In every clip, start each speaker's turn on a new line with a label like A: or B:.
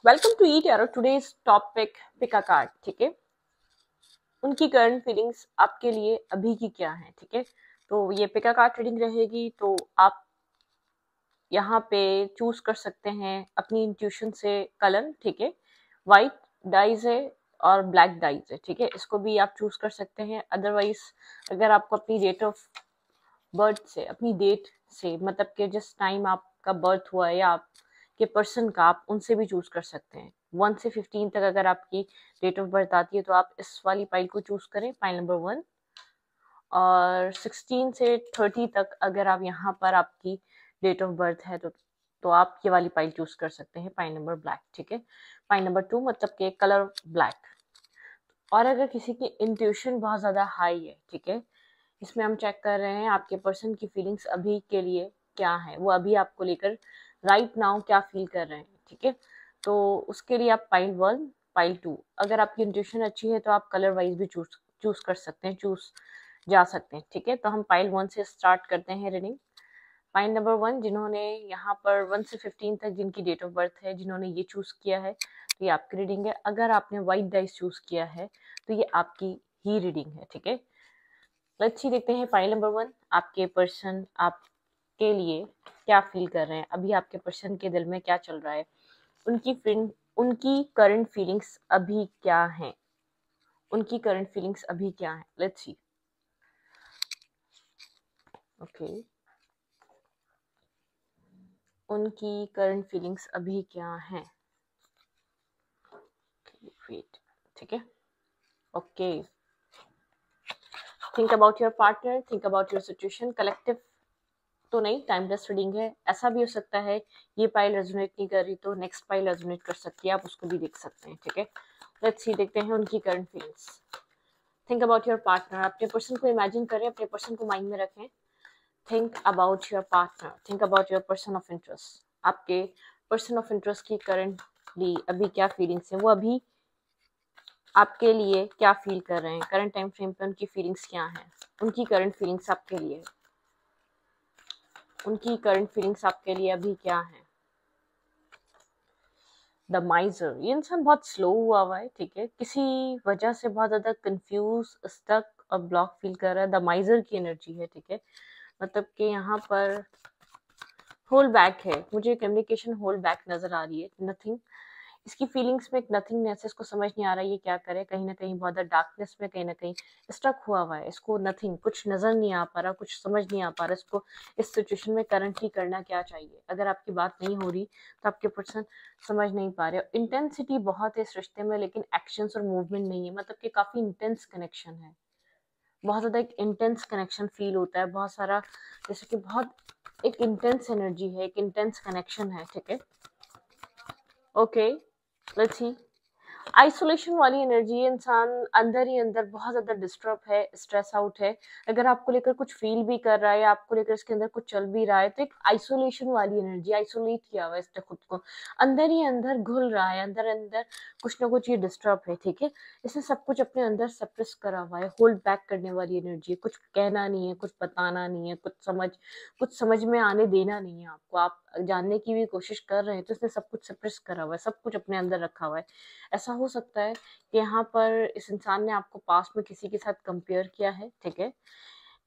A: Welcome to eat यारो। Today's topic pick a card. ठीक है, उनकी करंट फीलिंग्स आपके लिए अभी की क्या है। ठीक है, तो ये पिक अ कार्ड रीडिंग रहेगी, तो आप यहाँ पे चूज कर सकते हैं अपनी इंट्यूशन से कलर। ठीक है, वाइट डाइज है और ब्लैक डाइज है। ठीक है, इसको भी आप चूज कर सकते हैं। अदरवाइज अगर आपको अपनी डेट ऑफ बर्थ से, अपनी डेट से, मतलब कि जिस टाइम आपका बर्थ हुआ है या आपके पर्सन का, आप उनसे भी चूज कर सकते हैं। 1 से 15 तक अगर आपकी डेट ऑफ बर्थ आती है तो आप इस वाली पाइल को चूज करें, पाइल नंबर 1। और 16 से 30 तक अगर आप यहाँ पर आपकी डेट ऑफ बर्थ है तो आप ये वाली पाइल चूज कर सकते हैं, पाइल नंबर ब्लैक। ठीक है, पाइल नंबर 2 मतलब कि कलर ब्लैक। और अगर किसी की इंट्यूशन बहुत ज्यादा हाई है, ठीक है, इसमें हम चेक कर रहे हैं आपके पर्सन की फीलिंग्स अभी के लिए क्या है, वो अभी आपको लेकर राइट नाउ क्या फील कर रहे हैं। ठीक है, तो उसके लिए आप पाइल 1, पाइल 2, अगर आपकी इंट्यूशन अच्छी है तो आप कलर वाइज भी चूज कर सकते हैं, चूज जा सकते हैं। ठीक है, तो हम पाइल 1 से स्टार्ट करते हैं रीडिंग। पाइल नंबर 1, जिन्होंने यहाँ पर 1 से 15 तक जिनकी डेट ऑफ बर्थ है, जिन्होंने ये चूज किया है, तो ये आपकी रीडिंग है। अगर आपने व्हाइट डाइस चूज किया है तो ये आपकी ही रीडिंग है। ठीक है, लेट्स सी, देखते हैं पाइल नंबर 1, आपके पर्सन आपके लिए क्या फील कर रहे हैं अभी, आपके पर्सन के दिल में क्या चल रहा है, उनकी करंट फीलिंग्स अभी क्या है, उनकी करंट फीलिंग्स अभी क्या है। Let's see. ओके, उनकी करंट फीलिंग्स अभी क्या है। वेट, ठीक है, okay. Think about your partner, think about your situation. Collective तो नहीं, टाइमलेस रीडिंग है। ऐसा भी हो सकता है ये पाइल रेजोनेट नहीं कर रही तो नेक्स्ट पाइल रेजोनेट कर सकती है, आप उसको भी देख सकते हैं। ठीक है, लेट्स सी, देखते हैं उनकी current feelings. Think about your partner, अपने पर्सन को इमेजिन करें, अपने पर्सन को माइंड में रखें। Think about your partner, think about your person of interest. आपके पर्सन ऑफ इंटरेस्ट की करंटली अभी क्या फीलिंग्स है, वो अभी आपके लिए क्या फील कर रहे हैं, करंट टाइम फ्रेम पे उनकी फीलिंग्स क्या हैं, उनकी करंट फीलिंग्स आपके लिए, उनकी करंट फीलिंग्स आपके लिए अभी क्या है। द माइजर, ये इंसान बहुत स्लो हुआ है। ठीक है, किसी वजह से बहुत ज्यादा कंफ्यूज, स्टक और ब्लॉक फील कर रहा है। द माइजर की एनर्जी है। ठीक है, मतलब कि यहाँ पर होल्ड बैक है, मुझे कम्युनिकेशन होल्ड बैक नजर आ रही है। नथिंग, इसकी फीलिंग्स में एक नथिंगनेस है, इसको समझ नहीं आ रहा है ये क्या करे, कहीं ना कहीं बहुत डार्कनेस में, कहीं ना कहीं स्टक हुआ है। इसको नथिंग, कुछ नजर नहीं आ पा रहा, कुछ समझ नहीं आ पा रहा इसको इस सिचुएशन में करंटली करना क्या चाहिए। अगर आपकी बात नहीं हो रही तो आपके पर्सन समझ नहीं पा रहे। इंटेंसिटी बहुत है इस रिश्ते में, लेकिन एक्शंस और मूवमेंट नहीं है, मतलब कि काफी इंटेंस कनेक्शन है, बहुत ज्यादा एक इंटेंस कनेक्शन फील होता है, बहुत सारा, जैसे कि बहुत एक इंटेंस एनर्जी है, एक इंटेंस कनेक्शन है। ठीक है, ओके, लेट्स सी। आइसोलेशन वाली एनर्जी, इंसान अंदर ही अंदर बहुत ज्यादा डिस्टर्ब है, स्ट्रेस आउट है। अगर आपको लेकर कुछ फील भी कर रहा है या आपको लेकर इसके अंदर कुछ चल भी रहा है तो एक आइसोलेशन वाली एनर्जी, आइसोलेट किया हुआ है इसने खुद को, अंदर ही अंदर घुल रहा है, अंदर अंदर कुछ ना कुछ ये डिस्टर्ब है। ठीक है, इसने सब कुछ अपने अंदर सप्रेस करा हुआ है, होल्ड बैक करने वाली एनर्जी है, कुछ कहना नहीं है, कुछ बताना नहीं है, कुछ समझ में आने देना नहीं है आपको। आप जानने की भी कोशिश कर रहे हैं तो इसने सब कुछ सप्रेस करा हुआ है, सब कुछ अपने अंदर रखा हुआ है। ऐसा हो सकता है कि यहाँ पर इस इंसान ने आपको पास्ट में किसी के साथ कंपेयर किया है। ठीक है,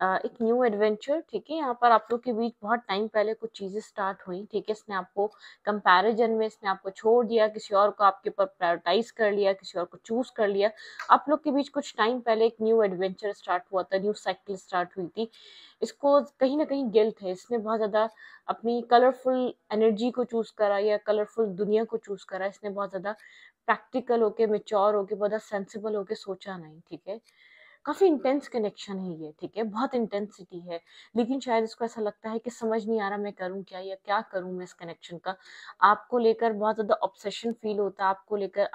A: एक न्यू एडवेंचर। ठीक है, यहाँ पर आप लोग के बीच बहुत टाइम पहले कुछ चीजें स्टार्ट हुई। ठीक है, इसने आपको कंपैरिजन में, इसने आपको छोड़ दिया, किसी और को आपके ऊपर प्रायोरिटाइज कर लिया, किसी और को चूज कर लिया। आप लोग के बीच कुछ टाइम पहले एक न्यू एडवेंचर स्टार्ट हुआ था, न्यू साइकिल स्टार्ट हुई थी। इसको कहीं ना कहीं गिल्ट है, इसने बहुत ज्यादा अपनी कलरफुल एनर्जी को चूज करा या कलरफुल दुनिया को चूज करा, इसने बहुत ज्यादा प्रैक्टिकल होके, मेच्योर होके, बहुत ज्यादा सेंसिबल होके सोचा नहीं। ठीक है, काफी इंटेंस कनेक्शन है ये। ठीक है, बहुत इंटेंसिटी है, लेकिन शायद इसको ऐसा लगता है कि समझ नहीं आ रहा मैं करूं क्या, या क्या करूं मैं इस कनेक्शन का। आपको लेकर बहुत ज्यादा ऑब्सेशन फील होता है, आपको लेकर,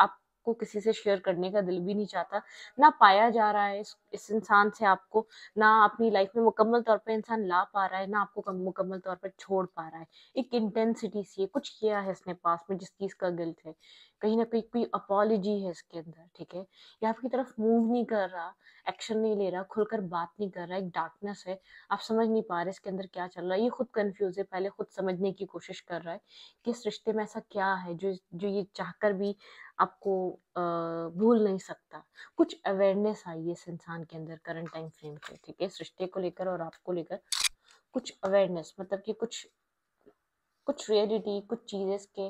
A: आपको किसी से शेयर करने का दिल भी नहीं चाहता, ना पाया जा रहा है इस इंसान से आपको, ना अपनी लाइफ में मुकम्मल तौर पे इंसान ला पा रहा है, ना आपको मुकम्मल तौर पर छोड़ पा रहा है। एक इंटेंसिटी सी है, कुछ किया है इसने पास में जिस चीज का गिल्ट है, कहीं ना कहीं कोई अपॉलॉजी है इसके अंदर, ठीक है। ये आपकी तरफ मूव नहीं कर रहा, एक्शन नहीं ले रहा, खुलकर बात नहीं कर रहा, एक डार्कनेस है, आप समझ नहीं पा रहे इसके अंदर क्या चल रहा है। ये खुद कंफ्यूज है, पहले खुद समझने की कोशिश कर रहा है कि इस रिश्ते में ऐसा क्या है जो जो ये चाहकर भी आपको भूल नहीं सकता। कुछ अवेयरनेस आई है इस इंसान के अंदर करंट टाइम फ्रेम पे, ठीक है, इस रिश्ते को लेकर और आपको लेकर कुछ अवेयरनेस, मतलब कि कुछ कुछ रियलिटी, कुछ चीजें इसके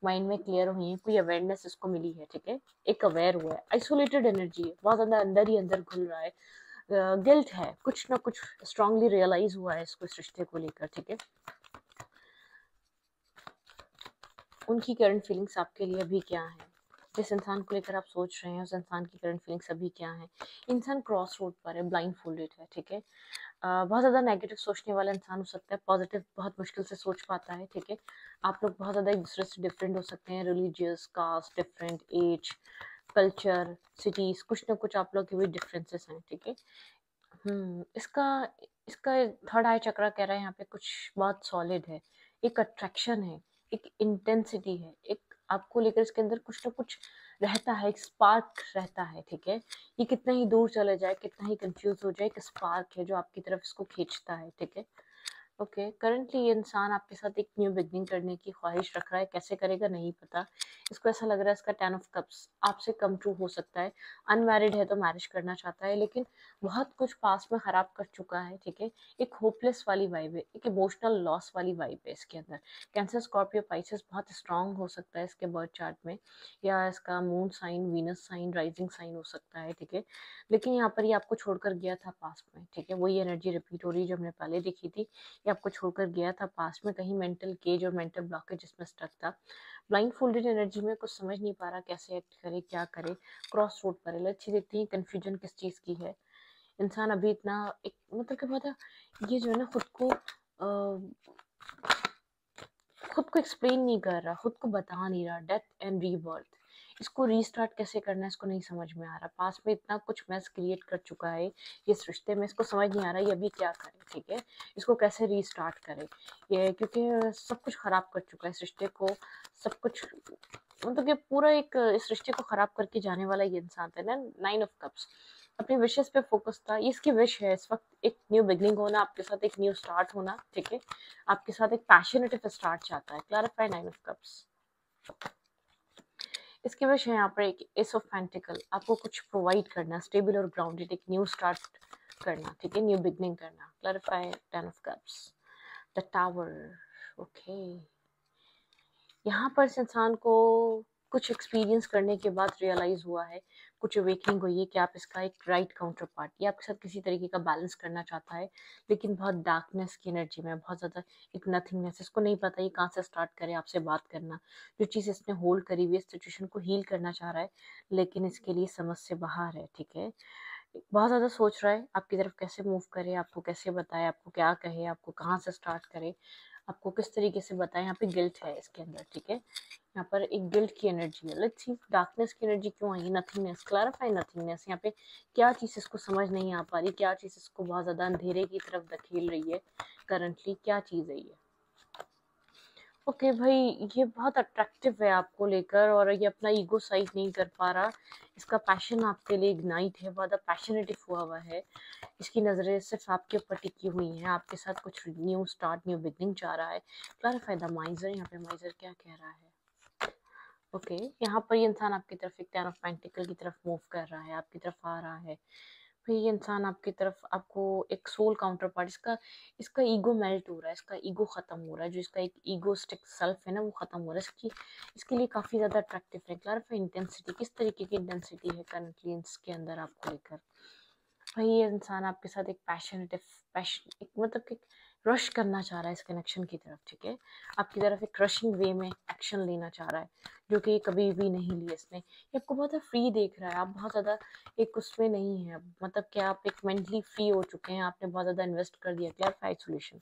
A: माइंड में क्लियर हुई है, कोई अवेयरनेस इसको मिली है, ठीक है। एक अवेयर हुआ है, आइसोलेटेड एनर्जी है, बहुत ज्यादा अंदर ही अंदर घुल रहा है, गिल्ट है, कुछ ना कुछ स्ट्रांगली रियलाइज हुआ है इसको इस रिश्ते को लेकर, ठीक है। उनकी करंट फीलिंग्स आपके लिए अभी क्या है, जिस इंसान को लेकर आप सोच रहे हैं उस इंसान की करंट फीलिंग्स अभी क्या है। इंसान क्रॉस रोड पर है, ब्लाइंड फोल्डेड है, ठीक है। बहुत ज़्यादा नेगेटिव सोचने वाला इंसान हो सकता है, पॉजिटिव बहुत मुश्किल से सोच पाता है, ठीक है। आप लोग बहुत ज़्यादा एक दूसरे से डिफरेंट हो सकते हैं, religious, caste different, age, culture, cities, कुछ ना कुछ आप लोग के भी डिफरेंसेस हैं, ठीक है। इसका इसका थर्ड आई चक्रा कह रहा है यहाँ पे कुछ बहुत सॉलिड है, एक अट्रैक्शन है, एक इंटेंसिटी है, एक आपको लेकर इसके अंदर कुछ ना कुछ रहता है, एक स्पार्क रहता है, ठीक है। ये कितना ही दूर चले जाए, कितना ही कंफ्यूज हो जाए, एक स्पार्क है जो आपकी तरफ इसको खींचता है, ठीक है। ओके, करंटली ये इंसान आपके साथ एक न्यू बिगनिंग करने की ख्वाहिश रख रहा है, कैसे करेगा नहीं पता। इसको ऐसा लग रहा है इसका 10 ऑफ कप्स आपसे कम ट्रू हो सकता है, अनमैरिड है तो मैरिज करना चाहता है, लेकिन बहुत कुछ पास में खराब कर चुका है, ठीक है। एक होपलेस वाली वाइब है, एक इमोशनल लॉस वाली वाइब है इसके अंदर। कैंसर, स्कॉर्पियो, पाइसेस बहुत स्ट्रांग हो सकता है इसके बर्थ चार्ट में, या इसका moon sign, Venus sign, rising sign हो सकता है, ठीक है। लेकिन यहाँ पर ये आपको छोड़कर गया था पास्ट में, ठीक है, वही एनर्जी रिपीट हो रही है जो हमने पहले देखी थी। ये आपको छोड़कर गया था पास्ट में, कहीं मेंटल केज और मेंटल ब्लॉकेज जिसमें स्टक था, ब्लाइंड फोल्डेड एनर्जी में, कुछ समझ नहीं पा रहा कैसे एक्ट करे, क्या करे, क्रॉस रोड पर है। अच्छी देखते हैं कंफ्यूजन किस चीज़ की है। इंसान अभी इतना एक मतलब क्या पता, ये जो है ना खुद को एक्सप्लेन नहीं कर रहा, खुद को बता नहीं रहा, डेथ एंड रीबर्थ, इसको रीस्टार्ट कैसे करना है इसको नहीं समझ में आ रहा। पास में इतना कुछ मैस क्रिएट कर चुका है इस रिश्ते में, इसको समझ नहीं आ रहा ये अभी क्या करे, ठीक है, इसको कैसे रीस्टार्ट करे ये, क्योंकि सब कुछ खराब कर चुका है इस रिश्ते को, सब कुछ मतलब कि पूरा एक इस रिश्ते को खराब करके जाने वाला ये इंसान था ना। 9 ऑफ कप्स अपनी विशेस पे फोकस था, ये इसकी विश है इस वक्त, एक न्यू बिगनिंग होना, आपके साथ एक न्यू स्टार्ट होना, ठीक है, आपके साथ एक पैशनेट स्टार्ट चाहता है। क्लैरिफाई 9 ऑफ कप्स, इसकी वजह है यहाँ पर एक एस ऑफ पेंटिकल, आपको कुछ प्रोवाइड करना, स्टेबल और ग्राउंडेड, एक न्यू स्टार्ट करना, ठीक है, न्यू बिगनिंग करना। Clarify 10 of cups, the tower. Okay, यहाँ पर इस इंसान को कुछ एक्सपीरियंस करने के बाद रियलाइज हुआ है, कुछ अवेकनिंग हुई है कि आप इसका एक राइट काउंटर पार्ट, ये आपके साथ किसी तरीके का बैलेंस करना चाहता है, लेकिन बहुत डार्कनेस की एनर्जी में, बहुत ज़्यादा एक नथिंगनेस, इसको नहीं पता ये कहाँ से स्टार्ट करे आपसे बात करना। जो चीज़ इसने होल्ड करी हुई है, सिचुएशन को हील करना चाह रहा है, लेकिन इसके लिए समझ से बाहर है, ठीक है। बहुत ज़्यादा सोच रहा है आपकी तरफ कैसे मूव करे, आपको कैसे बताए, आपको क्या कहे, आपको कहाँ से स्टार्ट करे, आपको किस तरीके से बताएं। यहाँ पे गिल्ट है इसके अंदर, ठीक है, यहाँ पर एक गिल्ट की एनर्जी है। लेट्स सी डार्कनेस की एनर्जी क्यों आई, नथिंगनेस, क्लैरिफाई नथिंगनेस। यहाँ पे क्या चीज़ इसको समझ नहीं आ पा रही, क्या चीज़ इसको बहुत ज़्यादा अंधेरे की तरफ धकेल रही है करंटली, क्या चीज़ है ये। ओके भाई, ये बहुत अट्रैक्टिव है आपको लेकर और ये अपना ईगो साइड नहीं कर पा रहा, इसका पैशन आपके लिए इग्नाइट है, बहुत पैशनेटिव हुआ है, इसकी नज़रें सिर्फ आपके ऊपर टिकी हुई हैं, आपके साथ कुछ न्यू स्टार्ट, न्यू बिगनिंग चाह रहा है। क्लैरिफाई द माइजर, यहाँ पे माइजर क्या कह रहा है। ओके, यहाँ पर ये इंसान आपकी तरफ एक 10 ऑफ पेंटिकल की तरफ मूव कर रहा है, आपकी तरफ आ रहा है। फिर ये इंसान आपकी तरफ, आपको एक सोल काउंटर पार्ट, इसका इसका ईगो मेल्ट हो रहा है, इसका ईगो खत्म हो रहा है, जो इसका एक ईगोस्टिक सेल्फ है ना वो खत्म हो रहा है, इसके लिए काफ़ी ज़्यादा अट्रैक्टिव है। क्लैरिफाई इंटेंसिटी, किस तरीके की इंटेंसिटी है करंटली इसके अंदर आपको लेकर। भाई ये इंसान आपके साथ एक पैशन एक मतलब कि रश करना चाह रहा है इस कनेक्शन की तरफ, ठीक है, आपकी तरफ एक रशिंग वे में एक्शन लेना चाह रहा है, जो कि कभी भी नहीं लिया इसने। ये आपको बहुत फ्री देख रहा है, आप बहुत ज़्यादा एक उसमें नहीं है, मतलब कि आप एक मेंटली फ्री हो चुके हैं, आपने बहुत ज़्यादा इन्वेस्ट कर दिया। क्लियर आइसोलेशन,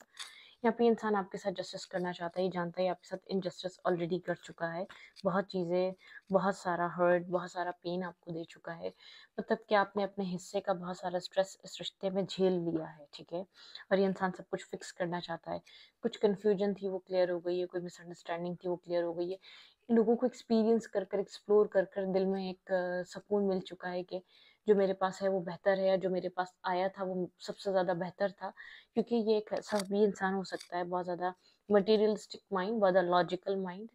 A: यहाँ पे इंसान आपके साथ जस्टिस करना चाहता है, ये जानता है आपके साथ इनजस्टिस ऑलरेडी कर चुका है, बहुत चीज़ें, बहुत सारा हर्ट, बहुत सारा पेन आपको दे चुका है, मतलब कि आपने अपने हिस्से का बहुत सारा स्ट्रेस इस रिश्ते में झेल लिया है, ठीक है। और ये इंसान सब कुछ फिक्स करना चाहता है, कुछ कन्फ्यूजन थी वो क्लियर हो गई है, कोई मिसअंडरस्टैंडिंग थी वो क्लियर हो गई है, लोगों को एक्सपीरियंस कर कर एक्सप्लोर कर कर दिल में एक सुकून मिल चुका है कि जो मेरे पास है वो बेहतर है, या जो मेरे पास आया था वो सबसे ज़्यादा बेहतर था। क्योंकि ये एक ऐसा भी इंसान हो सकता है, बहुत ज़्यादा मटेरियलिस्टिक माइंड, बहुत ज़्यादा लॉजिकल माइंड,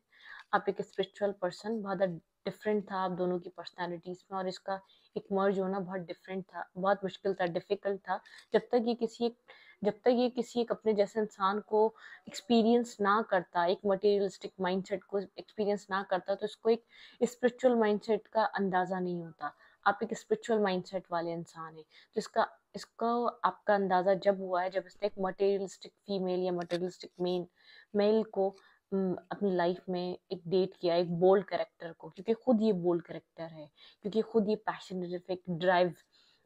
A: आप एक स्पिरिचुअल पर्सन, बहुत ज़्यादा डिफरेंट था आप दोनों की पर्सनालिटीज़ में, और इसका एक मर्ज होना बहुत डिफरेंट था, बहुत मुश्किल था, डिफिकल्ट था। जब तक ये किसी एक जब तक ये किसी एक अपने जैसे इंसान को एक्सपीरियंस ना करता, एक मटेरियलिस्टिक माइंडसेट को एक्सपीरियंस ना करता, तो इसको एक स्पिरिचुअल माइंडसेट का अंदाज़ा नहीं होता। आप एक स्पिरिचुअल माइंडसेट वाले इंसान हैं, तो इसका आपका अंदाज़ा जब हुआ है, जब इसने एक मटेरियलिस्टिक फीमेल या मटेरियलिस्टिक मेल को अपनी लाइफ में एक डेट किया, एक बोल्ड कैरेक्टर को, क्योंकि खुद ये बोल्ड कैरेक्टर है, क्योंकि खुद ये पैशनेट, एक ड्राइव,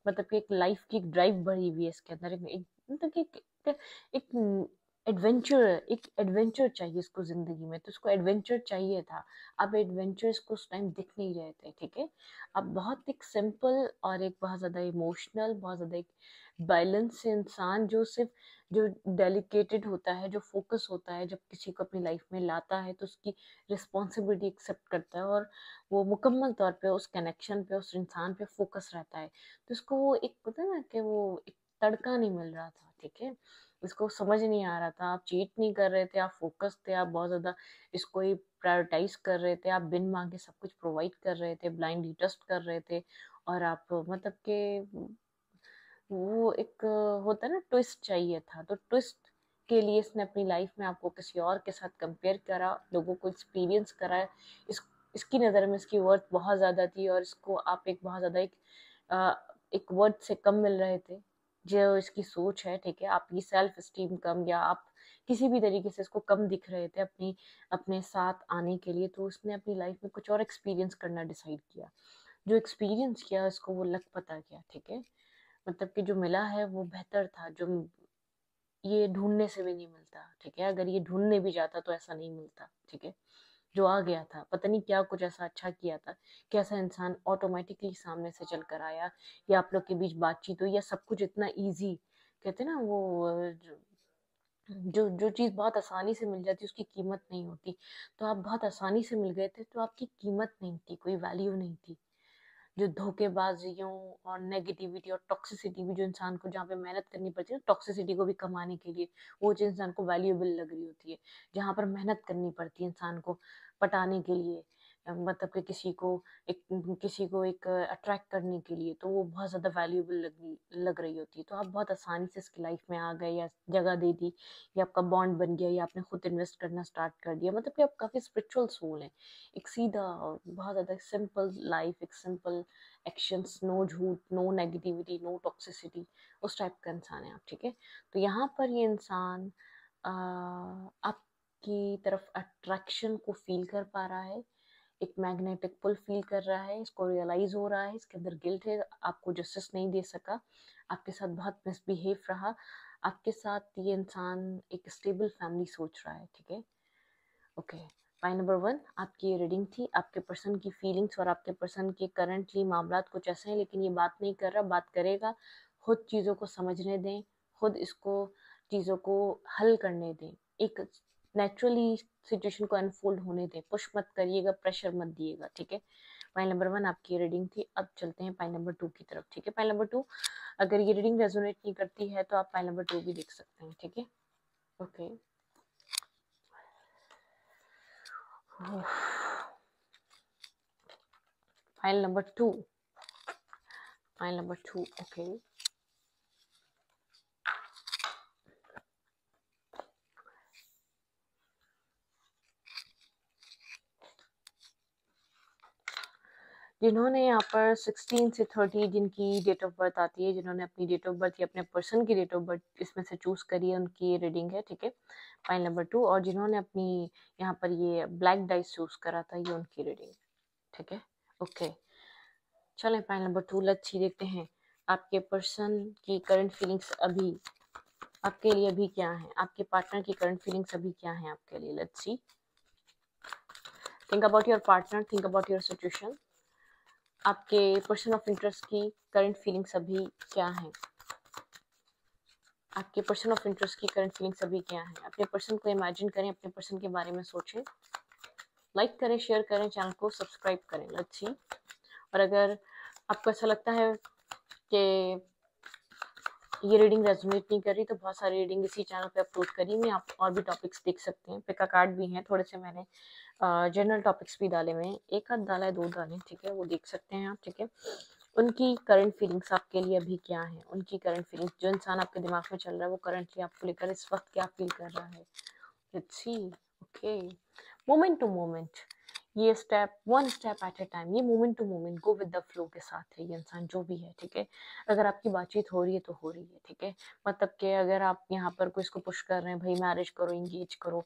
A: मतलब कि एक लाइफ की एक ड्राइव भरी हुई है इसके अंदर, मतलब कि एक एडवेंचर चाहिए इसको जिंदगी में, तो उसको एडवेंचर चाहिए था। अब एडवेंचर्स को उस टाइम दिख नहीं रहे थे, ठीक है। अब बहुत एक सिंपल और एक बहुत ज़्यादा इमोशनल, बहुत ज़्यादा एक बैलेंस इंसान, जो डेलिकेटेड होता है, जो फोकस होता है, जब किसी को अपनी लाइफ में लाता है तो उसकी रिस्पॉन्सिबिलिटी एक्सेप्ट करता है, और वो मुकम्मल तौर पे उस कनेक्शन पे, उस इंसान पे फोकस रहता है। तो उसको वो एक होता है ना कि वो एक तड़का नहीं मिल रहा था, ठीक है। उसको समझ नहीं आ रहा था, आप चीट नहीं कर रहे थे, आप फोकस थे, आप बहुत ज़्यादा इसको ही प्रायोरिटाइज कर रहे थे, आप बिन मांगे सब कुछ प्रोवाइड कर रहे थे, ब्लाइंडली ट्रस्ट कर रहे थे। और आप मतलब के वो एक होता है ना, ट्विस्ट चाहिए था, तो ट्विस्ट के लिए इसने अपनी लाइफ में आपको किसी और के साथ कंपेयर करा, लोगों को एक्सपीरियंस कराया। इसकी नज़र में इसकी वर्थ बहुत ज़्यादा थी, और इसको आप एक बहुत ज़्यादा अ, एक वर्थ से कम मिल रहे थे, जो इसकी सोच है, ठीक है। आपकी सेल्फ स्टीम कम, या आप किसी भी तरीके से इसको कम दिख रहे थे अपने साथ आने के लिए, तो उसने अपनी लाइफ में कुछ और एक्सपीरियंस करना डिसाइड किया। जो एक्सपीरियंस किया उसको वो लक पता किया, ठीक है। मतलब कि जो मिला है वो बेहतर था, जो ये ढूंढने से भी नहीं मिलता, ठीक है। अगर ये ढूंढने भी जाता तो ऐसा नहीं मिलता, ठीक है। जो आ गया था, पता नहीं क्या कुछ ऐसा अच्छा किया था कि ऐसा इंसान ऑटोमेटिकली सामने से चल कर आया, या आप लोग के बीच बातचीत हुई, या सब कुछ इतना इजी, कहते हैं ना वो जो जो चीज़ बहुत आसानी से मिल जाती है उसकी कीमत नहीं होती। तो आप बहुत आसानी से मिल गए थे, तो आपकी कीमत नहीं थी, कोई वैल्यू नहीं थी। जो धोखेबाजियों और नेगेटिविटी और टॉक्सिसिटी भी, जो इंसान को जहाँ पे मेहनत करनी पड़ती है ना टॉक्सिसिटी को भी कमाने के लिए, वो चीज़ इंसान को वैल्यूएबल लग रही होती है। जहाँ पर मेहनत करनी पड़ती है इंसान को पटाने के लिए, मतलब कि किसी को एक अट्रैक्ट करने के लिए, तो वो बहुत ज़्यादा वैल्यूएबल लग रही होती है। तो आप बहुत आसानी से इसकी लाइफ में आ गए, या जगह दे दी, या आपका बॉन्ड बन गया, या आपने खुद इन्वेस्ट करना स्टार्ट कर दिया, मतलब कि आप काफ़ी स्पिरिचुअल सोल हैं। एक सीधा और बहुत ज़्यादा सिंपल लाइफ, एक सिंपल एक्शंस, नो झूठ, नो नेगेटिविटी, नो टॉक्सिसिटी, उस टाइप का इंसान है आप, ठीक है। तो यहाँ पर ये इंसान आपकी तरफ अट्रैक्शन को फील कर पा रहा है, एक मैग्नेटिक पुल फील कर रहा है, इसको रियलाइज हो रहा है, इसके अंदर गिल्ट है, आपको जस्टिस नहीं दे सका, आपके साथ बहुत मिसबिहेव रहा, आपके साथ ये इंसान एक स्टेबल फैमिली सोच रहा है, ठीक है। ओके, पॉइंट नंबर 1, आपकी ये रीडिंग थी। आपके पर्सन की फीलिंग्स और आपके पर्सन के करंटली मामलात कुछ ऐसे हैं, लेकिन ये बात नहीं कर रहा, बात करेगा। खुद चीज़ों को समझने दें, खुद इसको चीज़ों को हल करने दें, एक नेचुरली सिचुएशन को अनफोल्ड होने दें, पुश मत करिएगा, प्रेशर मत दिएगा, ठीक है। पॉइंट नंबर 1 आपकी रीडिंग थी। अब चलते हैं पॉइंट नंबर 2 की तरफ, ठीक है। पॉइंट नंबर 2, अगर ये रीडिंग रेजोनेट नहीं करती है तो आप पॉइंट नंबर 2 भी देख सकते हैं, ठीक है। Okay, file number 2, okay. जिन्होंने यहाँ पर 16 से 30 जिनकी डेट ऑफ बर्थ आती है, जिन्होंने अपनी डेट ऑफ बर्थ या अपने पर्सन की डेट ऑफ बर्थ इसमें से चूज करी है, उनकी ये रीडिंग है, ठीक है। फाइल नंबर 2, और जिन्होंने अपनी यहाँ पर ये ब्लैक डाइस चूज करा था, ये उनकी रीडिंग, ठीक है। ओके, चलें फाइल नंबर 2 लेट्स सी देखते हैं आपके पर्सन की करंट फीलिंग्स अभी आपके लिए अभी क्या है, आपके पार्टनर की करंट फीलिंग्स अभी क्या है आपके लिए। Let's see. Think about your partner, think about your situation. आपके पर्सन ऑफ इंटरेस्ट की करंट फीलिंग्स अभी क्या है, आपके पर्सन ऑफ इंटरेस्ट की करंट फीलिंग्स अभी क्या है। अपने पर्सन को इमेजिन करें, अपने पर्सन के बारे में सोचें, लाइक करें, शेयर करें, चैनल को सब्सक्राइब करें। Let's see. और अगर आपको ऐसा लगता है कि ये रीडिंग रेजोनेट नहीं कर रही, तो बहुत सारी रीडिंग इसी चैनल पे अपलोड करी हुई, आप और भी टॉपिक्स देख सकते हैं। पिका कार्ड भी हैं, थोड़े से मैंने जनरल टॉपिक्स भी डाले हुए हैं, एक आध डाला है, 2 डाले, ठीक है, वो देख सकते हैं आप, ठीक है। उनकी करंट फीलिंग्स आपके लिए अभी क्या है, उनकी करंट फीलिंग्स, जो इंसान आपके दिमाग में चल रहा है वो करंटली आपको लेकर इस वक्त क्या फील कर रहा है। Let's see. Okay, moment to moment, ये step, one step at a time, ये moment to moment, go with the flow के साथ है ये इंसान जो भी है, ठीक है। अगर आपकी बातचीत हो रही है तो हो रही है, ठीक है। मतलब कि अगर आप यहाँ पर कोई इसको पुश कर रहे हैं, भाई मैरिज करो, इंगेज करो,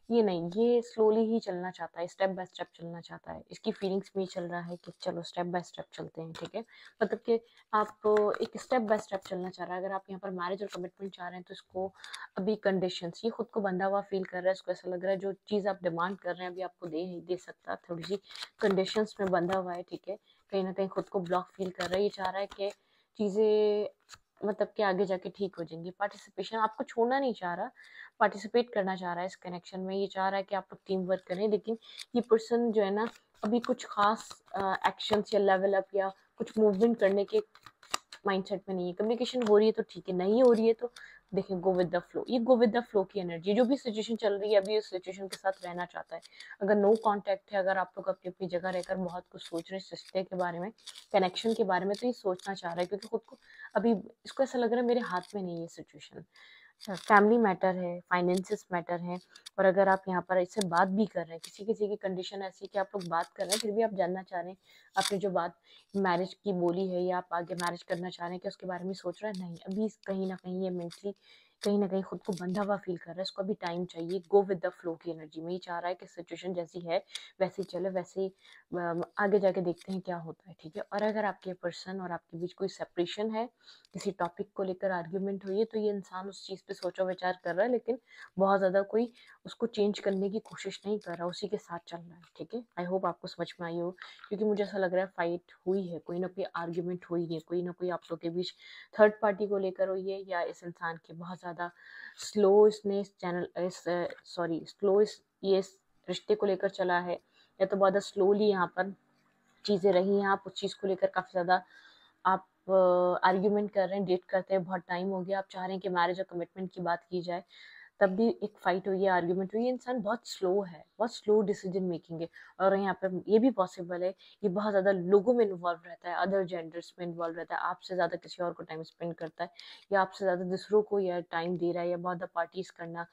A: ये नहीं, ये स्लोली ही चलना चाहता है, स्टेप बाय स्टेप चलना चाहता है। इसकी फीलिंग्स में चल रहा है कि चलो स्टेप बाय स्टेप चलते हैं, ठीक है। मतलब कि आप एक स्टेप बाय स्टेप चलना चाह रहा है। अगर आप यहाँ पर मैरिज और कमिटमेंट चाह रहे हैं तो इसको अभी कंडीशंस, ये खुद को बंधा हुआ फील कर रहा है, इसको ऐसा लग रहा है जो चीज़ आप डिमांड कर रहे हैं अभी आपको दे नहीं दे सकता, थोड़ी सी कंडीशंस में बंधा हुआ है, ठीक है। कहीं ना कहीं खुद को ब्लॉक फील कर रहा है, ये चाह रहा है कि चीज़ें मतलब कि आगे जाके ठीक हो जाएंगी। पार्टिसिपेशन आपको छोड़ना नहीं चाह रहा, पार्टिसिपेट करना चाह रहा है इस कनेक्शन में, ये चाह रहा है कि आप लोग टीम वर्क करें। लेकिन ये पर्सन जो है ना, अभी कुछ खास एक्शंस या लेवल अप या कुछ मूवमेंट करने के माइंडसेट में नहीं है। कम्युनिकेशन हो रही है तो ठीक है, नहीं हो रही है तो देखें, गो विद द फ्लो, ये गो विद द फ्लो की एनर्जी, जो भी सिचुएशन चल रही है अभी उस सिचुएशन के साथ रहना चाहता है। अगर नो कांटेक्ट है, अगर आप लोग अपनी अपनी जगह रहकर बहुत कुछ सोच रहे हैं रिश्ते के बारे में, कनेक्शन के बारे में, तो ये सोचना चाह रहा है क्योंकि खुद को अभी इसको ऐसा लग रहा है मेरे हाथ में नहीं है सिचुएशन। फैमिली मैटर है, फाइनेंसिस मैटर है। और अगर आप यहाँ पर इससे बात भी कर रहे हैं, किसी किसी की कंडीशन ऐसी कि आप लोग बात कर रहे हैं फिर भी आप जानना चाह रहे हैं, आपने जो बात मैरिज की बोली है या आप आगे मैरिज करना चाह रहे हैं, कि उसके बारे में सोच रहा है, नहीं, अभी कहीं ना कहीं ये मेंटली कहीं ना कहीं खुद को बंधा हुआ फील कर रहा है, इसको अभी टाइम चाहिए। गो विद द फ्लो की एनर्जी में ये चाह रहा है कि सिचुएशन जैसी है वैसे ही चले, वैसे ही आगे जाके देखते हैं क्या होता है, ठीक है। और अगर आपके पर्सन और आपके बीच कोई सेपरेशन है, किसी टॉपिक को लेकर आर्ग्यूमेंट हुई है, तो ये इंसान उस चीज़ पे सोचा विचार कर रहा है, लेकिन बहुत ज़्यादा कोई उसको चेंज करने की कोशिश नहीं कर रहा, उसी के साथ चल रहा है, ठीक है। आई होप आपको समझ में आई हो, क्योंकि मुझे ऐसा लग रहा है फाइट हुई है, कोई ना कोई आर्ग्यूमेंट हुई है, कोई ना कोई आप लोग के बीच थर्ड पार्टी को लेकर हुई है, या इस इंसान के बहुत ज़्यादा स्लो इसने इस चैनल इस सॉरी स्लो इस ये इस रिश्ते को लेकर चला है, या तो बहुत स्लोली यहाँ पर चीज़ें रही हैं, आप उस चीज़ को लेकर काफ़ी ज़्यादा आप आर्ग्यूमेंट कर रहे हैं, डेट करते हैं, बहुत टाइम हो गया, आप चाह रहे हैं कि मैरिज और कमिटमेंट की बात की जाए, तब भी एक फाइट हुई है, आर्ग्यूमेंट हुई है। इंसान बहुत स्लो है, बहुत स्लो डिसीजन मेकिंग है। और यहाँ पर ये भी पॉसिबल है, ये बहुत ज़्यादा लोगों में इन्वॉल्व रहता है, अदर जेंडर्स में इन्वॉल्व रहता है, आपसे ज़्यादा किसी और को टाइम स्पेंड करता है, या आपसे ज़्यादा दूसरों को या टाइम दे रहा है, या बहुत ज़्यादा पार्टीज करना।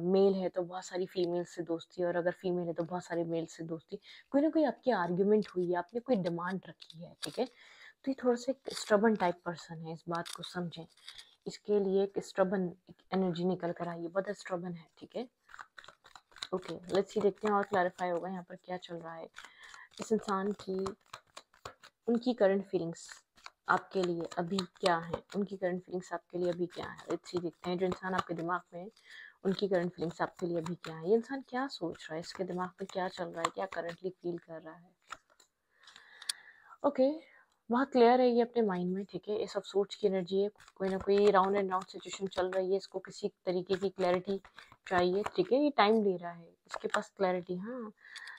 A: मेल है तो बहुत सारी फीमेल से दोस्ती, और अगर फीमेल है तो बहुत सारे मेल से दोस्ती। कोई ना कोई आपकी आर्ग्यूमेंट हुई है, आपने कोई डिमांड रखी है, ठीक है। तो ये थोड़ा सा एक स्टबन टाइप पर्सन है, इस बात को समझें। इसके लिए एक स्टबन एनर्जी निकल कर आई है, बहुत स्टबन है, ठीक है। ओके, लेट्स सी, देखते हैं और क्लैरिफाई होगा यहाँ पर क्या चल रहा है। इस इंसान की उनकी करंट फीलिंग्स आपके लिए अभी क्या है, उनकी करंट फीलिंग्स आपके लिए अभी क्या है। लेट्स सी, देखते हैं जो इंसान आपके दिमाग में है, उनकी करंट फीलिंग्स आपके लिए अभी क्या है। ये इंसान क्या सोच रहा है, इसके दिमाग में क्या चल रहा है, क्या करंटली फील कर रहा है। ओके, बहुत क्लियर है ये अपने माइंड में, ठीक है। ये सब सोच की एनर्जी है, कोई ना कोई राउंड एंड राउंड सिचुएशन चल रही है, इसको किसी तरीके की क्लैरिटी चाहिए, ठीक है। ये टाइम ले रहा है, इसके पास क्लैरिटी, हाँ,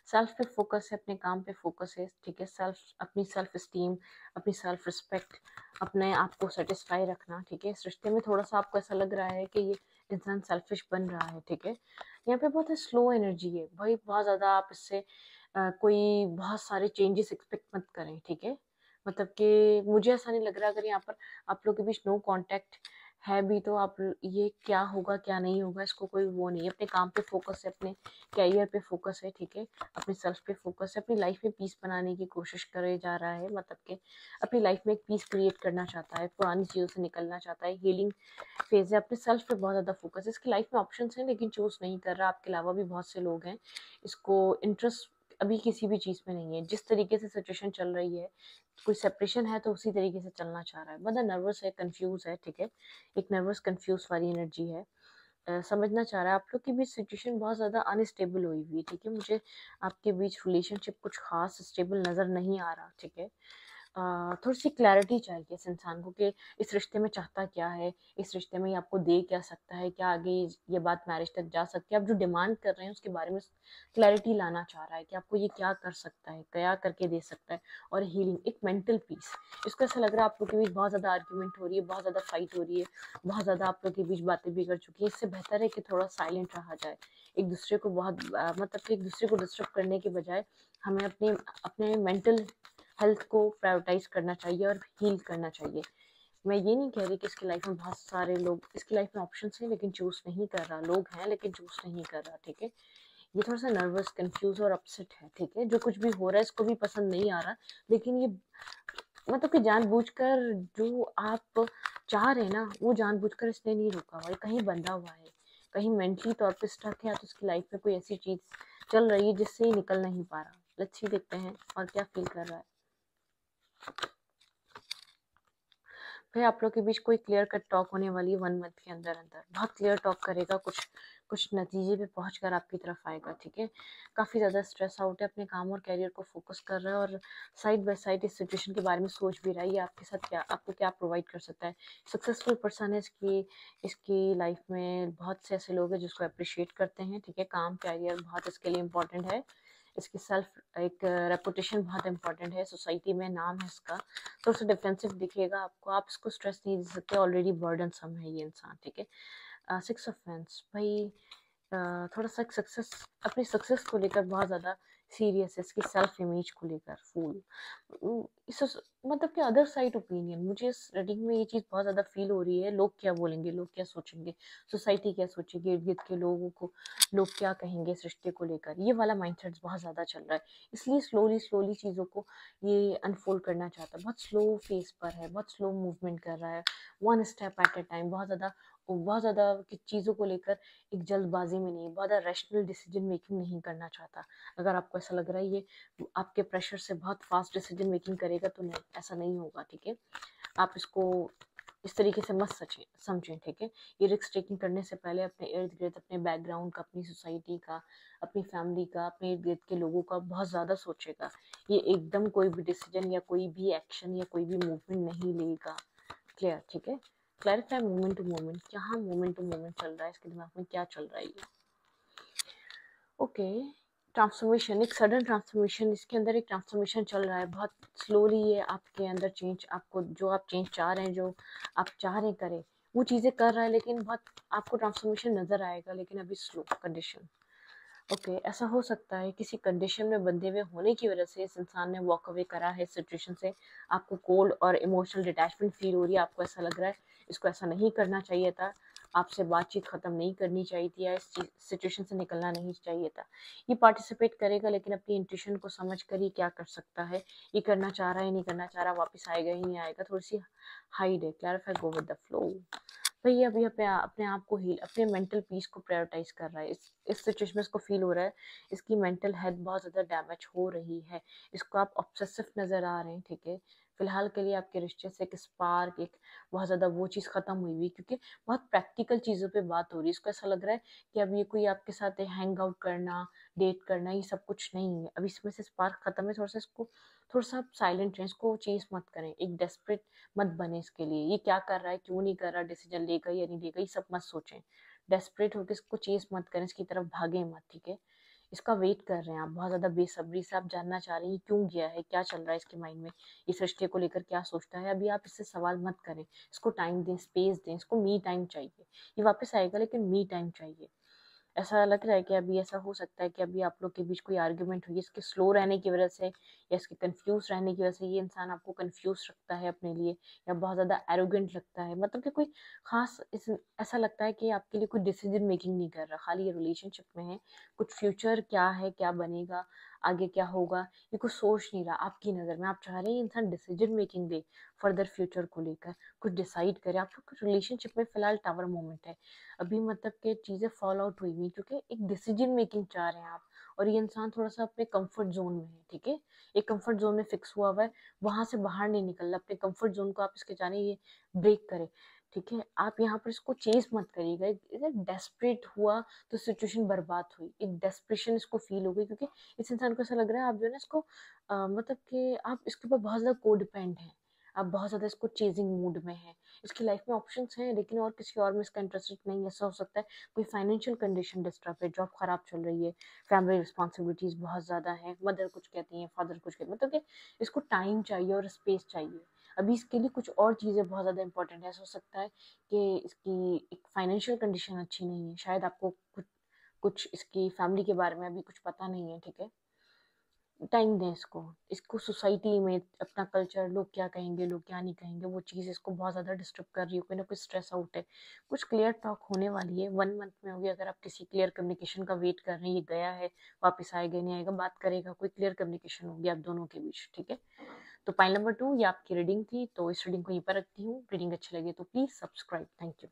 A: सेल्फ पे फोकस है, अपने काम पे फोकस है, ठीक है। अपनी सेल्फ स्टीम, अपनी सेल्फ रिस्पेक्ट, अपने आप को सेटिस्फाई रखना, ठीक है। इस रिश्ते में थोड़ा सा आपको ऐसा लग रहा है कि ये इंसान सेल्फिश बन रहा है, ठीक है। यहाँ पे बहुत स्लो एनर्जी है भाई, बहुत ज़्यादा आप इससे कोई बहुत सारे चेंजेस एक्सपेक्ट मत करें, ठीक है। मतलब कि मुझे ऐसा नहीं लग रहा, अगर यहाँ पर आप लोग के बीच नो कांटेक्ट है भी, तो आप ये क्या होगा क्या नहीं होगा इसको कोई वो नहीं है। अपने काम पे फोकस है, अपने कैरियर पे फोकस है, ठीक है। अपने सेल्फ पे फोकस है, अपनी लाइफ में पीस बनाने की कोशिश करे जा रहा है, मतलब कि अपनी लाइफ में एक पीस क्रिएट करना चाहता है, पुरानी चीज़ों से निकलना चाहता है, हीलिंग फेज है। अपने सेल्फ पे बहुत ज़्यादा फोकस है, इसकी लाइफ में ऑप्शंस हैं लेकिन चूज नहीं कर रहा। आपके अलावा भी बहुत से लोग हैं, इसको इंटरेस्ट अभी किसी भी चीज़ में नहीं है। जिस तरीके से सिचुएशन चल रही है, कोई सेपरेशन है तो उसी तरीके से चलना चाह रहा है। बंदा नर्वस है, कन्फ्यूज़ है, ठीक है? एक नर्वस कन्फ्यूज़ वाली एनर्जी है। समझना चाह रहा है आप लोग के बीच सिचुएशन बहुत ज़्यादा अनस्टेबल हुई हुई है, ठीक है? मुझे आपके बीच रिलेशनशिप कुछ ख़ास स्टेबल नज़र नहीं आ रहा, ठीक है? थोड़ी-सी क्लैरिटी चाहिए इस इंसान को कि इस रिश्ते में चाहता क्या है, इस रिश्ते में ये आपको दे क्या सकता है, क्या आगे ये बात मैरिज तक जा सकती है। आप जो डिमांड कर रहे हैं उसके बारे में क्लैरिटी लाना चाह रहा है कि आपको ये क्या कर सकता है, क्या करके दे सकता है, और हीलिंग, एक मेंटल पीस। इसको ऐसा लग रहा है आप लोग के बीच बहुत ज़्यादा आर्ग्यूमेंट हो रही है, बहुत ज़्यादा फाइट हो रही है, बहुत ज़्यादा आप लोग के बीच बातें बिगड़ चुकी हैं। इससे बेहतर है कि थोड़ा साइलेंट रहा जाए। एक दूसरे को बहुत मतलब कि एक दूसरे को डिस्टर्ब करने के बजाय हमें अपने अपने मेंटल हेल्थ को प्रायोरिटाइज करना चाहिए और हील करना चाहिए। मैं ये नहीं कह रही कि इसकी लाइफ में बहुत सारे लोग, इसकी लाइफ में ऑप्शंस हैं लेकिन चूज नहीं कर रहा, लोग हैं लेकिन चूज नहीं कर रहा, ठीक है? ये थोड़ा सा नर्वस, कंफ्यूज और अपसेट है, ठीक है? जो कुछ भी हो रहा है इसको भी पसंद नहीं आ रहा, लेकिन ये मतलब कि जानबूझकर जो आप चाह रहे हैं ना, वो जानबूझकर इसने नहीं रोका हुआ है, कहीं बंधा हुआ है, कहीं मेंटली तौर पे स्टक है, या तो उसकी लाइफ में कोई ऐसी चीज चल रही है जिससे ये निकल नहीं पा रहा। लेट्स सी, देखते हैं और क्या फील कर रहा है। फिर आप लोग के बीच कोई क्लियर कट टॉक होने वाली है 1 मंथ के अंदर अंदर। बहुत क्लियर टॉक करेगा, कुछ कुछ नतीजे पे पहुँच कर आपकी तरफ आएगा, ठीक है? काफ़ी ज़्यादा स्ट्रेस आउट है, अपने काम और करियर को फोकस कर रहा है और साइड बाय साइड इस सिचुएशन के बारे में सोच भी रहा है, ये आपके साथ क्या, आपको क्या प्रोवाइड कर सकता है। सक्सेसफुल पर्सन है, इसकी इसकी लाइफ में बहुत से ऐसे लोग हैं जिसको अप्रिशिएट करते हैं, ठीक है? काम, करियर बहुत इसके लिए इम्पोर्टेंट है। इसकी सेल्फ एक रेपुटेशन बहुत इंपॉर्टेंट है, सोसाइटी में नाम है इसका। थोड़ा सा डिफेंसिव दिखेगा आपको, आप इसको स्ट्रेस नहीं दे सकते, ऑलरेडी बर्डनसम है ये इंसान, ठीक है? 6 ऑफ पेंस भाई, थोड़ा सा सक्सेस, अपनी सक्सेस को लेकर बहुत ज़्यादा सीरियस है, इसकी सेल्फ इमेज को लेकर फूल। मतलब कि अदर साइड ओपिनियन, मुझे इस रीडिंग में ये चीज़ बहुत ज़्यादा फील हो रही है। लोग क्या बोलेंगे, लोग क्या सोचेंगे, सोसाइटी क्या सोचेगी, इर्द गिर्द के लोगों को लोग क्या कहेंगे इस रिश्ते को लेकर, ये वाला माइंडसेट बहुत ज़्यादा चल रहा है। इसलिए स्लोली स्लोली चीज़ों को ये अनफोल्ड करना चाहता है, बहुत स्लो फेस पर है, बहुत स्लो मूवमेंट कर रहा है, 1 स्टेप एट अ टाइम, बहुत ज़्यादा चीज़ों को लेकर एक जल्दबाजी में नहीं, बहुत ज़्यादा रैशनल डिसीजन मेकिंग नहीं करना चाहता। अगर आपको ऐसा लग रहा है ये आपके प्रेशर से बहुत फास्ट डिसीजन मेकिंग करेगा, तो नहीं, ऐसा नहीं होगा, ठीक है? आप इसको इस तरीके से मत समझें, ठीक है? ये रिस्क टेकिंग करने से पहले अपने इर्द गिर्द, अपने बैकग्राउंड का, अपनी सोसाइटी का, अपनी फैमिली का, अपने इर्द गिर्द के लोगों का बहुत ज़्यादा सोचेगा। ये एकदम कोई भी डिसीजन या कोई भी एक्शन या कोई भी मूवमेंट नहीं लेगा। क्लियर, ठीक है? क्लैरिफाई मोमेंट टू मोमेंट, क्या मोमेंट टू मोमेंट चल रहा है इसके दिमाग में, क्या चल रहा है ये। ओके, ट्रांसफॉर्मेशन, एक सडन ट्रांसफॉर्मेशन, इसके अंदर एक ट्रांसफॉर्मेशन चल रहा है, बहुत स्लोली ये आपके अंदर चेंज, आपको जो आप चेंज चाह रहे हैं, जो आप चाह रहे हैं करे, वो चीज़ें कर रहा है, लेकिन बहुत आपको ट्रांसफॉर्मेशन नज़र आएगा, लेकिन अभी स्लो कंडीशन। ओके, ऐसा हो सकता है किसी कंडीशन में बंधे हुए होने की वजह से इस इंसान ने वॉक अवे करा है इस सिचुएशन से। आपको कोल्ड और इमोशनल डिटैचमेंट फील हो रही है, आपको ऐसा लग रहा है इसको ऐसा नहीं करना चाहिए था, आपसे बातचीत ख़त्म नहीं करनी चाहिए थी, या इस सिचुएशन से निकलना नहीं चाहिए था। ये पार्टिसिपेट करेगा, लेकिन अपनी इंट्यूशन को समझ कर ही क्या कर सकता है, ये करना चाह रहा है, नहीं करना चाह रहा, वापस आएगा ही नहीं आएगा, थोड़ी सी हाइड है। Clarify, go with the flow. तो ये अभी अपने आप को हील, अपने मेंटल पीस को प्रायोरिटाइज कर रहा है। इस सिचुएशन में इसको फील हो रहा है इसकी मेंटल हेल्थ बहुत ज़्यादा डैमेज हो रही है, इसको आप ऑब्सेसिव नज़र आ रहे हैं, ठीक है? फिलहाल के लिए आपके रिश्ते से एक स्पार्क, एक बहुत ज़्यादा वो चीज़ ख़त्म हुई हुई, क्योंकि बहुत प्रैक्टिकल चीज़ों पे बात हो रही है। इसको ऐसा लग रहा है कि अब ये कोई आपके साथ हैंग आउट करना, डेट करना, ये सब कुछ नहीं है। अभी इसमें से स्पार्क ख़त्म है, थोड़ा सा आप साइलेंट रहें, इसको चेज़ मत करें, एक डेस्परेट मत बने इसके लिए। ये क्या कर रहा है, क्यों नहीं कर रहा, डिसीजन लेगा या नहीं लेगा, ये सब मत सोचें। डेस्परेट होकर इसको चेज़ मत करें, इसकी तरफ भागें मत, ठीक है? इसका वेट कर रहे हैं आप बहुत ज़्यादा बेसब्री से, आप जानना चाह रहे हैं ये क्यों गया है, क्या चल रहा है इसके माइंड में, इस रिश्ते को लेकर क्या सोचता है। अभी आप इससे सवाल मत करें, इसको टाइम दें, स्पेस दें, इसको मी टाइम चाहिए। ये वापस आएगा, लेकिन मी टाइम चाहिए। ऐसा लग रहा है कि अभी ऐसा हो सकता है कि अभी आप लोग के बीच कोई आर्ग्यूमेंट हुई, इसके स्लो रहने की वजह से या इसके कंफ्यूज रहने की वजह से, ये इंसान आपको कंफ्यूज रखता है अपने लिए, या बहुत ज़्यादा एरोगेंट लगता है, मतलब कि कोई खास ऐसा लगता है कि आपके लिए कोई डिसीजन मेकिंग नहीं कर रहा, खाली ये रिलेशनशिप में है, कुछ फ्यूचर क्या है, क्या बनेगा, आगे क्या होगा, ये कुछ सोच नहीं रहा आपकी नज़र में। आप चाह रहे हैं इंसान decision making they further future को लेकर, कुछ डिसाइड करे। आप लोग रिलेशनशिप में फिलहाल टावर मोमेंट है अभी, मतलब कि चीज़ें फॉल आउट हुई हुई, क्योंकि एक डिसीजन मेकिंग चाह रहे हैं आप, और ये इंसान थोड़ा सा अपने कंफर्ट जोन में है, ठीक है, एक कंफर्ट जोन में फिक्स हुआ हुआ है, वहां से बाहर नहीं निकल रहा, अपने कंफर्ट जोन को आप इसके जाने ये ब्रेक करे, ठीक है। आप यहाँ पर इसको चेज मत करिएगा, अगर डेस्परेट हुआ तो सिचुएशन बर्बाद हुई, एक डेस्परेशन इसको फील हो गई, क्योंकि इस इंसान को ऐसा लग रहा है आप जो है ना इसको मतलब कि आप इसके ऊपर बहुत ज्यादा को डिपेंड है, आप बहुत ज्यादा इसको चेजिंग मूड में है, इसकी लाइफ में ऑप्शंस हैं लेकिन और किसी और में इसका इंटरेस्टेड नहीं, ऐसा हो सकता है कोई फाइनेंशियल कंडीशन डिस्टर्ब है, जॉब खराब चल रही है, फैमिली रिस्पॉन्सिबिलिटीज बहुत ज्यादा है, मदर कुछ कहती हैं, फादर कुछ कहते हैं, मतलब कि इसको टाइम चाहिए और स्पेस चाहिए, अभी इसके लिए कुछ और चीजें बहुत ज्यादा इंपॉर्टेंट है, ऐसा हो सकता है कि इसकी एक फाइनेंशियल कंडीशन अच्छी नहीं है, शायद आपको कुछ कुछ इसकी फैमिली के बारे में अभी कुछ पता नहीं है, ठीक है, टाइम दें इसको, इसको सोसाइटी में अपना कल्चर, लोग क्या कहेंगे लोग क्या नहीं कहेंगे, वो चीज़ इसको बहुत ज़्यादा डिस्टर्ब कर रही है, कोई ना कोई स्ट्रेस आउट है, कुछ क्लियर टॉक होने वाली है, 1 मंथ में होगी, अगर आप किसी क्लियर कम्युनिकेशन का वेट कर रहे हैं, ये गया है वापस आएगा नहीं आएगा, बात करेगा, कोई क्लियर कम्युनिकेशन होगी आप दोनों के बीच, ठीक है। तो पाइल नंबर 2 ये आपकी रीडिंग थी, तो इस रीडिंग को यहीं पर रखती हूँ, रीडिंग अच्छी लगी तो प्लीज़ सब्सक्राइब, थैंक यू।